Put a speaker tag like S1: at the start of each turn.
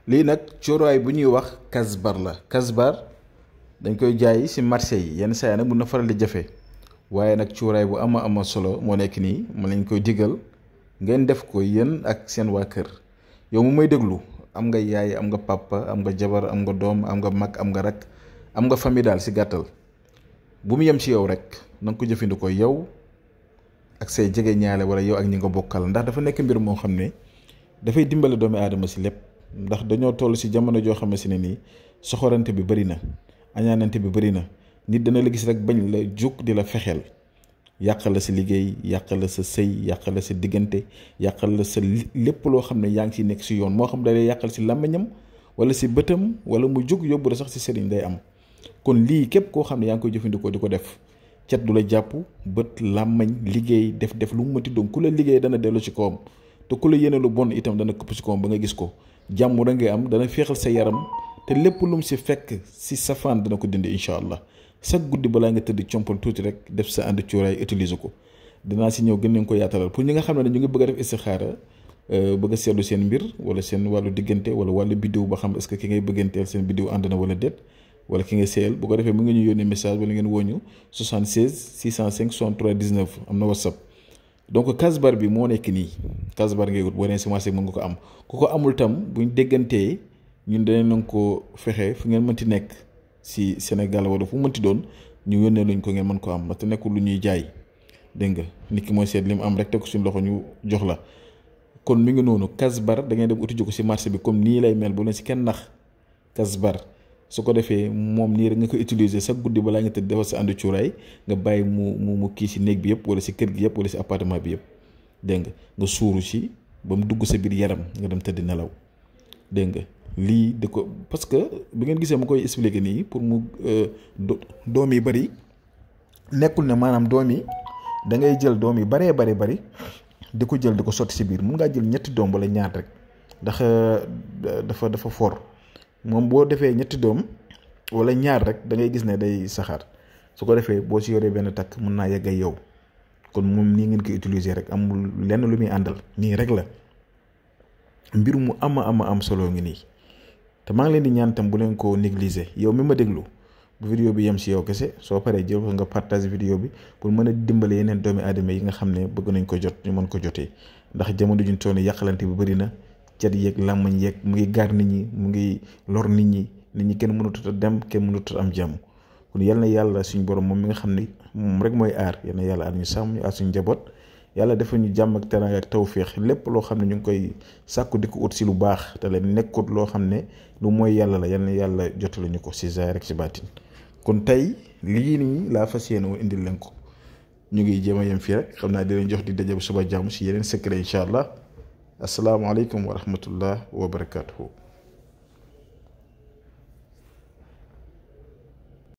S1: lii nag cuuraay bu ñuy wax kasbar la. Kasbar dañ koy jaay ci marché yi yenn saa yi nag mun na faral di jafe waaye nag cuuraay bu ama solo moo nekk nii ma lañ koy digal ngeen def ko yéen ak seen waa kër. yow mu may déglu am nga yaay am nga papa am nga jabar am nga doom am nga mag am nga rak am nga famille daal ci gàttal bu mu yem ci yow rek na nga ko jëfandikoo yow ak say jege ñaale wala yow ak ñi nga bokkal ndax dafa nekk mbir moo xam ne dafay dimbale doomi aadama ci lépp. ndax dañoo toll ci jamono joo xam ne nii soxorante bi bari na añaanante bi bari na nit dana la gis rek bañ la jóg di la fexeel yàqal la sa liggéey yàqal la sa sëy yàqal la sa diggante yàqal la sa lépp loo xam ne yaa ngi ciy nekk ci yoon moo xam da lay yàqal ci làmmiñam wala ci bëtam wala mu jóg yóbbu la sax ci sëriñ day am. kon lii képp koo xam ne yaa ngi koy jëfandikoo di ko def cet du la jàpp bët làmmiñ liggéey def lu mu mënti doon ku la liggéey dana dellu ci kawam te ku la yéene lu bon itam dana këpp ci kawam ba nga gis ko. jàmm da ngay am dana féexal sa yaram te lépp lu mu ci fekk ci safaan dana ko dindi incha allah chaque guddi balaa nga tëdd compal tuuti rek def sa ànd cuuraay utiliser ko dinaa ci ñëw gën leen ko yaatalal pour ñi nga xam ne ñu ngi bëgg a def istixaara bëgg a seetlu seen mbir wala seen wàllu diggante wala wàllu biddiw ba xam est-ce que ki ngay bëgganteel seen biddiw ànd na wala déet wala ki ngay seeyal bu ko defee mu ngi ñu yónnee message wala ngeen wooñu 76 605 63 19 am na whatsapp. donc kasbar bi moo nekk nii kasbar ngay wut boo nee si marché mën nga ko am ku ko amul tam buñ déggantee ñun danañ leen ko fexe fu ngeen mënti nekk si Sénégal wala fu mënti doon ñu yónnee luñ ko ngeen mën ko am ndaxte nekkul lu ñuy jaay dégg nga nit ki mooy seet li mu am rek teg ko suñu loxo ñu jox la. kon mi ngi noonu kasbar da ngay dem uti ko si marché bi comme nii lay mel bu leen si kenn nax kasbar su ko defee moom nii rek nga ko utiliser sa guddi balaa nga tëdd defal sa ànd cuuraay nga bàyyi mu kii si néeg bi yëpp wala si kër gi yëpp wala si appartement bi yëpp dégg nga suuru si ba mu dugg sa biir yaram nga dem tëdd nelaw dégg nga lii da ko parce que bi ngeen gisee ma koy expliquer nii pour mu doom yi bari nekkul ne maanaam doom yi da ngay jël doom yi bari di ko jël di ko sotti si biir mun ngaa jël ñetti doom wala ñaar rek ndax dafa fort. moom boo defee ñetti doom wala ñaar rek da ngay gis ne day saxaar su ko defee boo si yoree benn takk mën naa yegg ak yow kon moom nii ngeen koy utiliser rek amul lenn lu muy àndal nii rek la mbir mu am solo ngi nii te maa ngi leen di ñaan tam bu leen ko négliger yow mi ma déglu bu vidéo bi yem si yow kese soo paree jël ko nga partage vidéo bi pour mën a dimbale yeneen doomi aadama yi nga xam ne bëgg nañ ko jot ñu mën ko jotee ndax jamono juñ toll yàqalante bi bëri na. cat yeeg làmmañ yeeg mu ngi gaar nit ñi mu ngi lor nit ñi kenn mënatut a dem kenn mënatut a am jàmm kon yal na yàlla suñu borom moom mi nga xam ne moom rek mooy aar yal na yàlla aar ñu sàmm ñu aar suñu njaboot yàlla dafa ñu jàmm ak teraanga ak tawféex lépp loo xam ne ñu ngi koy sàkku di ko ut si lu baax te leen nekkut loo xam ne lu mooy yàlla la yal na yàlla jotalu ñu ko si zaahir rek si baatin kon tey lii nii laa fas yéene woon indil leen ko ñu ngi jéem a yem fii rek xam naa di leen jox di daje bu suba jàmm si yeneen secret incha allah. asalaamaaleykum wa rahmatullah wa barakatuhu